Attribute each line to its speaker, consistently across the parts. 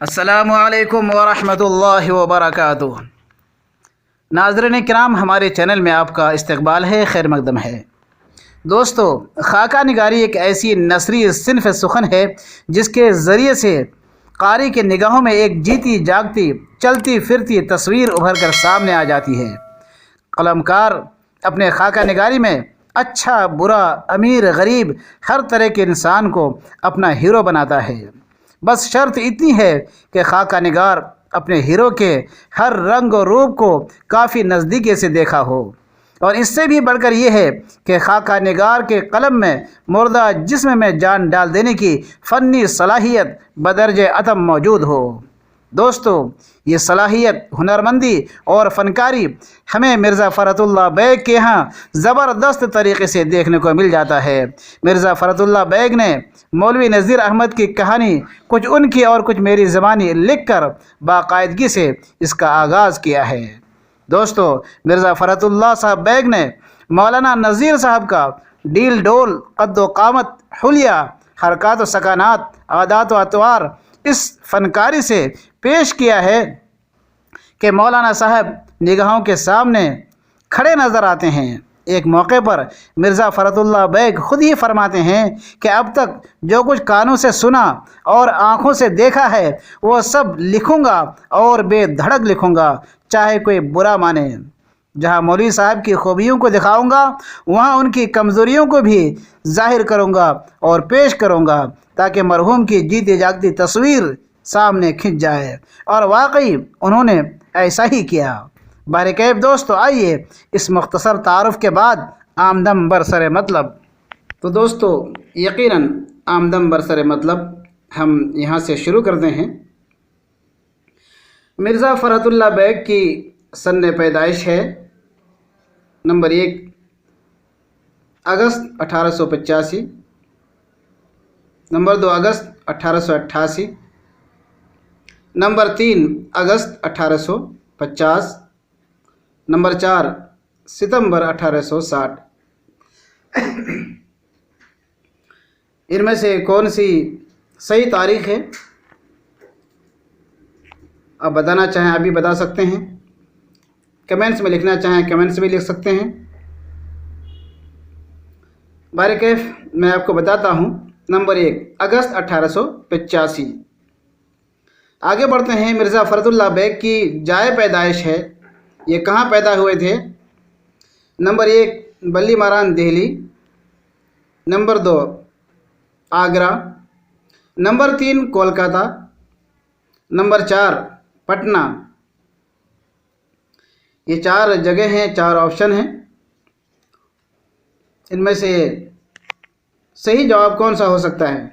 Speaker 1: अस्सलामु अलैकुम वरहमतुल्लाहि वबरकातुह। नाज़रीन किराम, हमारे चैनल में आपका इस्तकबाल है, खैर मकदम है। दोस्तों, खाका निगारी एक ऐसी नसरी सिन्फ़ सुखन है जिसके ज़रिए से कारी के निगाहों में एक जीती जागती चलती फिरती तस्वीर उभर कर सामने आ जाती है। कलमकार अपने खाका निगारी में अच्छा बुरा अमीर गरीब हर तरह के इंसान को अपना हीरो बनाता है। बस शर्त इतनी है कि खाका निगार अपने हीरो के हर रंग और रूप को काफ़ी नज़दीकी से देखा हो, और इससे भी बढ़कर यह है कि खाका निगार के कलम में मुर्दा जिस्म में जान डाल देने की फ़नी सलाहियत बदर्जे अतम मौजूद हो। दोस्तों, ये सलाहियत, हुनरमंदी और फ़नकारी हमें मिर्ज़ा फ़रतुल्लाह बैग के यहाँ ज़बरदस्त तरीके से देखने को मिल जाता है। मिर्ज़ा फ़रतुल्लाह बैग ने मौलवी नज़ीर अहमद की कहानी कुछ उनकी और कुछ मेरी ज़बानी लिख कर बाकायदगी से इसका आगाज़ किया है। दोस्तों, मिर्ज़ा फ़रतुल्लाह साहब बैग ने मौलाना नज़ीर साहब का डील डोल कद्दो कामत हुलिया हरकत व सकानात आदात व अतवार इस फ़नकारी से पेश किया है कि मौलाना साहब निगाहों के सामने खड़े नज़र आते हैं। एक मौके पर मिर्ज़ा फ़रतुल्लाह बैग ख़ुद ही फरमाते हैं कि अब तक जो कुछ कानों से सुना और आँखों से देखा है वो सब लिखूँगा और बेधड़क लिखूँगा, चाहे कोई बुरा माने। जहाँ मौलवी साहब की खूबियों को दिखाऊँगा, वहाँ उनकी कमज़ोरियों को भी ज़ाहिर करूँगा और पेश करूँगा, ताकि मरहूम की जीती जागती तस्वीर सामने खिंच जाए। और वाकई उन्होंने ऐसा ही किया। बारिकैफ दोस्तों, आइए इस मुख्तसर तारुफ़ के बाद आमदम बरसर मतलब। तो दोस्तों, यकीनन आमदम बरसर मतलब हम यहाँ से शुरू करते हैं। मिर्ज़ा फ़रतुल्लाह बैग की सन्न पैदाइश है नंबर 1 अगस्त 1885, नंबर 2 अगस्त 1888, नंबर 3 अगस्त 1850, नंबर 4 सितंबर 1860। इनमें से कौन सी सही तारीख़ है? आप बताना चाहें अभी बता सकते हैं, कमेंट्स में लिखना चाहें कमेंट्स में लिख सकते हैं। बारिकैफ मैं आपको बताता हूँ। नंबर 1 अगस्त 1885। आगे बढ़ते हैं। मिर्ज़ा फ़रतुल्लाह बैग की जाए पैदाइश है, ये कहाँ पैदा हुए थे? Number 1 Ballimaran Delhi, number 2 Agra, number 3 Kolkata, number 4 Patna. ये 4 जगह हैं, 4 ऑप्शन हैं। इनमें से सही जवाब कौन सा हो सकता है?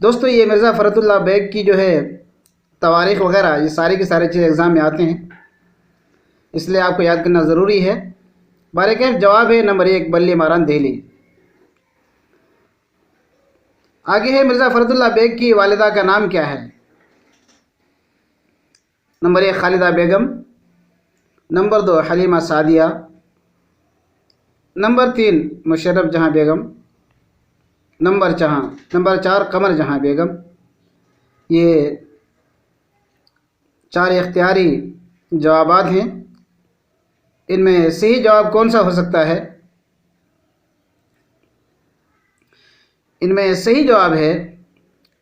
Speaker 1: दोस्तों, ये मिर्ज़ा फ़रतुल्लाह बैग की जो है तवारीख़ वगैरह ये सारी की सारी चीज़ एग्ज़ाम में आते हैं, इसलिए आपको याद करना ज़रूरी है। बारिकैफ जवाब है नंबर 1 बल्ली मारान दिल्ली। आगे है मिर्ज़ा फ़रतुल्लाह बैग की वालिदा का नाम क्या है? नंबर 1 खालिदा बेगम, नंबर 2 हलीमा सादिया, नंबर 3 मुशर्रफ जहाँ बेगम, नंबर 4 कमर जहाँ बेगम। ये 4 इख्तियारी जवाबात हैं। इनमें सही जवाब कौन सा हो सकता है? इनमें सही जवाब है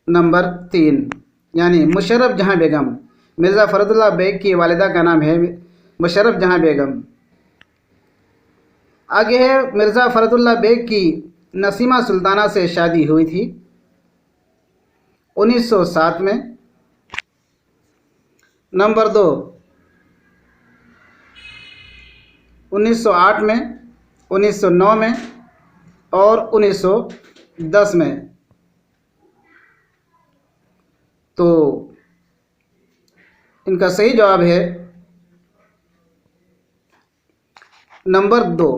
Speaker 1: नंबर 3 यानी मुशर्रफ जहाँ बेगम। मिर्ज़ा फ़रतुल्लाह बैग की वालिदा का नाम है मुशर्रफ जहाँ बेगम। आगे है मिर्ज़ा फ़रतुल्लाह बैग की नसीमा सुल्ताना से शादी हुई थी 1907 में। नंबर 2 1908 में, 1909 में और 1910 में। तो इनका सही जवाब है नंबर 2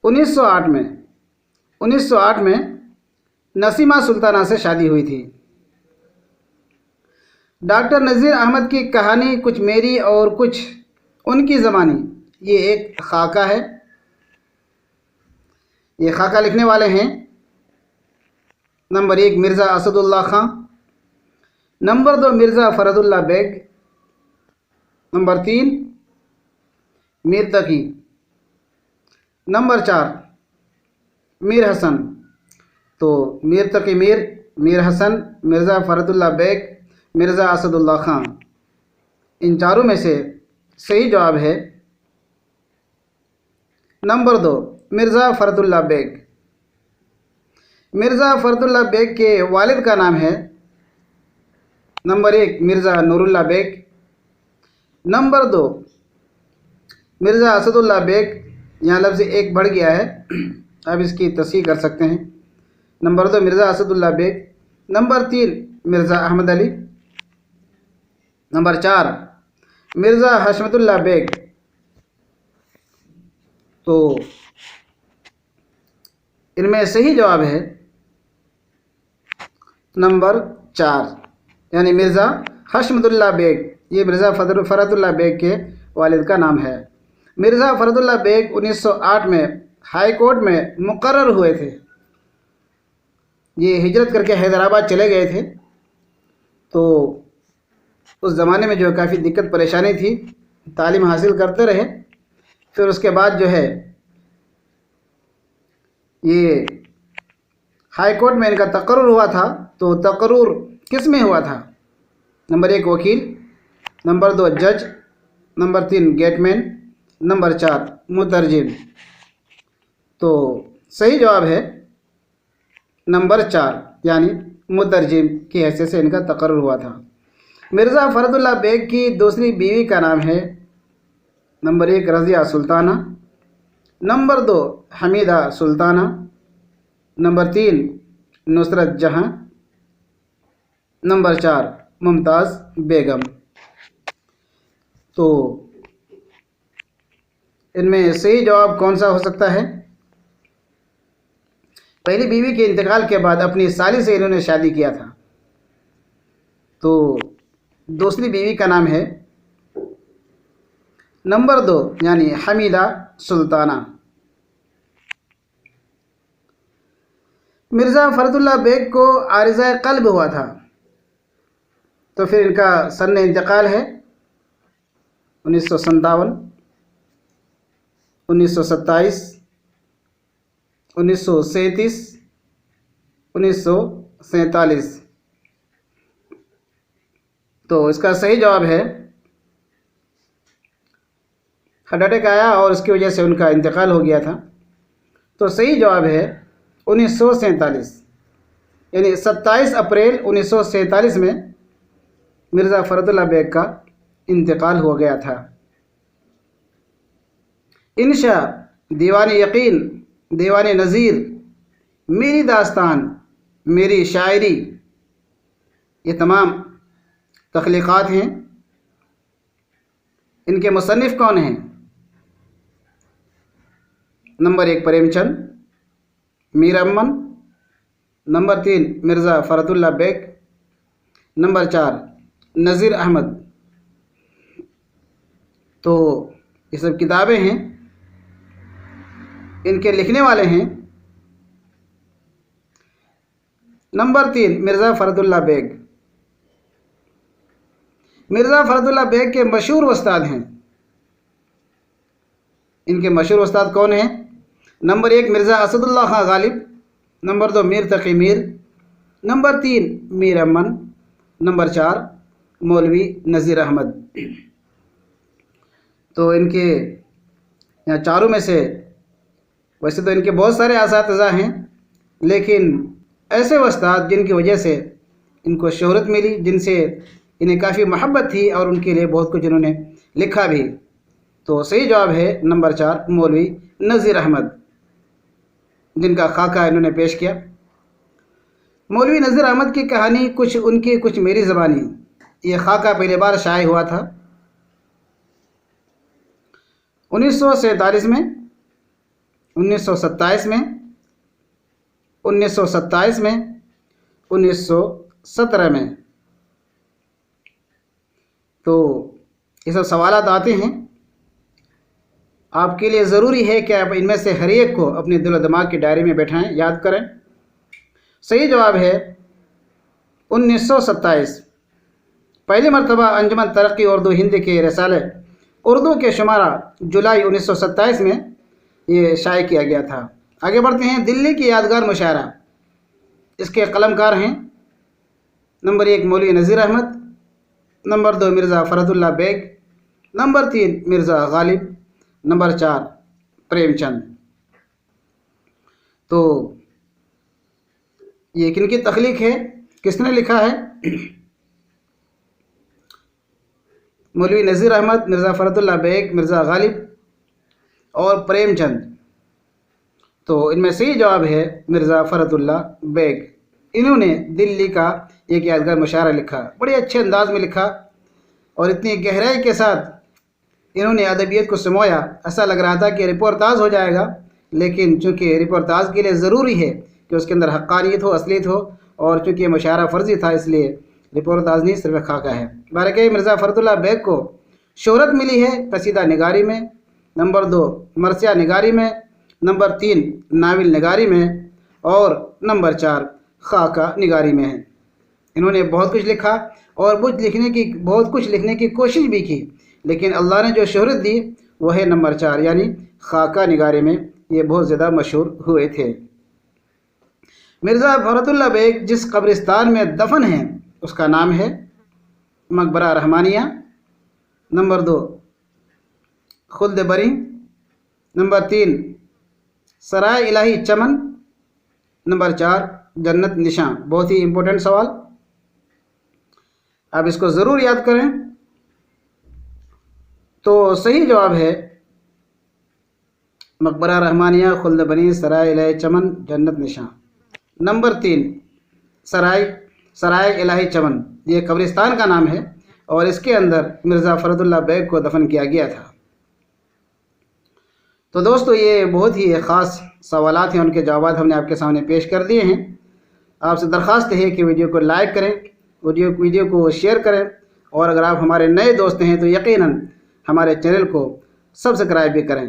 Speaker 1: 1908 में। 1908 में नसीमा सुल्ताना से शादी हुई थी। डॉक्टर नज़ीर अहमद की कहानी कुछ मेरी और कुछ उनकी ज़बानी, ये एक खाका है। ये खाका लिखने वाले हैं number 1 Mirza Asadullah Khan, number 2 Mirza Fardullah Baig. Number 3 Mir Taqi. Number 4 Mir Hasan. तो मीर तकी मीर, मीर हसन, मिर्ज़ा फ़रदुल्लाह बेग, मिर्ज़ा असदुल्ला ख़ान, इन चारों में से सही जवाब है नंबर 2 मिर्ज़ा फ़रदुल्लाह बेग। मिर्ज़ा फ़रदुल्लाह बेग के वालिद का नाम है नंबर 1 मिर्ज़ा नूरुल्लाह बेग, नंबर 2 मिर्ज़ा असदुल्ला बेग। यहाँ लफ्ज़ एक बढ़ गया है, अब इसकी तस्हीह कर सकते हैं। Number 2 Mirza Asadullah Baig, number 3 Mirza Ahmad Ali, number 4 Mirza Hashmatullah Baig. तो इनमें सही जवाब है नंबर 4, यानी मिर्ज़ा हशमतुल्लाह बेग। ये मिर्ज़ा फ़रदुल्लाह बेग के वालिद का नाम है। मिर्ज़ा फ़रदुल्लाह बेग 1908 में हाई कोर्ट में मुकर्रर हुए थे। ये हिजरत करके हैदराबाद चले गए थे। तो उस ज़माने में जो है काफ़ी दिक्कत परेशानी थी, तालीम हासिल करते रहे। फिर उसके बाद जो है ये हाई कोर्ट में इनका तकर्रुर हुआ था। तो तकर्रुर किस में हुआ था? नंबर 1 वकील, नंबर 2 जज, नंबर 3 गेटमैन, नंबर 4 मुतरजिम। तो सही जवाब है नंबर 4, यानी मुतरजिम की हैसियत से इनका तकर्रुर हुआ था। मिर्ज़ा फ़रदुल्लाह बेग की दूसरी बीवी का नाम है number 1 Razia Sultana, number 2 Hamida Sultana, number 3 Nusrat जहाँ, नंबर 4 मुमताज़ बेगम। तो इनमें सही जवाब कौन सा हो सकता है? पहली बीवी के इंतकाल के बाद अपनी साली से इन्होंने शादी किया था। तो दूसरी बीवी का नाम है नंबर 2, यानी हमीदा सुल्ताना। मिर्ज़ा फ़रदुल्लाह बेग को आरिज़ा क़ल्ब हुआ था, तो फिर इनका सन इंतकाल है 1957, 1927, 1937, 1947। तो इसका सही जवाब है हार्ट अटैक आया और उसकी वजह से उनका इंतकाल हो गया था। तो सही जवाब है 1947, यानी 27 अप्रैल 1947 में मिर्ज़ा फ़रदुल्लाह बेग का इंतकाल हो गया था। इंशा, दीवान यकीन, दीवान नज़ीर, मेरी दास्तान, मेरी शायरी, ये तमाम तख्लीक़ात हैं। इनके मुसन्निफ़ कौन हैं? Number 1 Premchand, Mir Aman, number 3 Mirza Fardullah Baig, number 4 Nazir Ahmad. तो ये सब किताबें हैं, इनके लिखने वाले हैं नंबर 3 मिर्ज़ा फ़रदुल्लाह बेग। मिर्ज़ा फ़रदुल्लाह बेग के मशहूर उस्ताद हैं। इनके मशहूर उस्ताद कौन हैं? Number 1 Mirza Asadullah Khan Ghalib, number 2 Mir Taqi Mir, number 3 Mir Aman, number 4 Maulvi Nazir Ahmad. तो इनके यहाँ चारों में से वैसे तो इनके बहुत सारे असातिज़ा हैं, लेकिन ऐसे उस्ताद जिनकी वजह से इनको शोहरत मिली, जिनसे इन्हें काफ़ी मोहब्बत थी और उनके लिए बहुत कुछ इन्होंने लिखा भी। तो सही जवाब है नंबर 4 मौलवी नज़ीर अहमद, जिनका खाका इन्होंने पेश किया। मौलवी नज़ीर अहमद की कहानी कुछ उनकी कुछ मेरी ज़बानी, ये खाका पहली बार शाये हुआ था 1947 में, 1927 में, 1927 में, 1917 में। तो ये सब सवालात आते हैं, आपके लिए ज़रूरी है कि आप इनमें से हर एक को अपने दिल और दिमाग की डायरी में बैठाएं, याद करें। सही जवाब है 1927, पहली मरतबा अंजुमन तरक्की उर्दू हिंद के रसाले उर्दू के शुमारा जुलाई 1927 में ये शाये किया गया था। आगे बढ़ते हैं। दिल्ली की यादगार मुशायरा, इसके कलमकार हैं number 1 Maulvi Nazir Ahmad, number 2 Mirza Fardullah Baig, number 3 Mirza Ghalib, number 4 Premchand. तो ये किनकी तख्लीक है, किसने लिखा है? मौलवी नज़ीर अहमद, मिर्ज़ा फ़रदुल्लाह बेग, मिर्ज़ा गालिब और प्रेमचंद। तो इनमें सही जवाब है मिर्ज़ा फ़रदुल्लाह बेग। इन्होंने दिल्ली का एक यादगार मुशायरा लिखा, बड़े अच्छे अंदाज में लिखा और इतनी गहराई के साथ इन्होंने अदबियत को समोया। ऐसा लग रहा था कि रिपोर्टाज हो जाएगा, लेकिन चूँकि रिपोर्टाज के लिए ज़रूरी है कि उसके अंदर हक़ानियत हो, असलियत हो, और चूँकि मुशायरा फ़र्जी था इसलिए रिपोर्टाज नहीं, सिर्फ खाका है। बारके मिर्ज़ा फ़रदुल्लाह बेग को शोहरत मिली है कसीदा निगारी में, नंबर 2 मरसिया निगारी में, नंबर 3 नाविल निगारी में और नंबर 4 खाका निगारी में है। इन्होंने बहुत कुछ लिखा और बहुत कुछ लिखने की कोशिश भी की, लेकिन अल्लाह ने जो शोहरत दी वो है नंबर 4 यानी खाका निगारी में। ये बहुत ज़्यादा मशहूर हुए थे। मिर्ज़ा फ़रदुल्लाह बेग जिस कब्रिस्तान में दफन हैं उसका नाम है मकबरा रहमानिया, नंबर 2 खुल्द बरी, नंबर 3 सराय इलाही चमन, नंबर 4 जन्नत निशान। बहुत ही इम्पोर्टेंट सवाल, आप इसको ज़रूर याद करें। तो सही जवाब है मकबरा रहमानिया, खुल्द बनी, सराय इलाही चमन, जन्नत निशान। नंबर 3 सराय इलाही चमन, ये कब्रिस्तान का नाम है और इसके अंदर मिर्ज़ा फ़रदुल्लाह बेग को दफन किया गया था। तो दोस्तों ये बहुत ही ख़ास सवालात हैं, उनके जवाब हमने आपके सामने पेश कर दिए हैं। आपसे दरख्वास्त है कि वीडियो को लाइक करें, वीडियो को शेयर करें, और अगर आप हमारे नए दोस्त हैं तो यकीनन हमारे चैनल को सब्सक्राइब भी करें।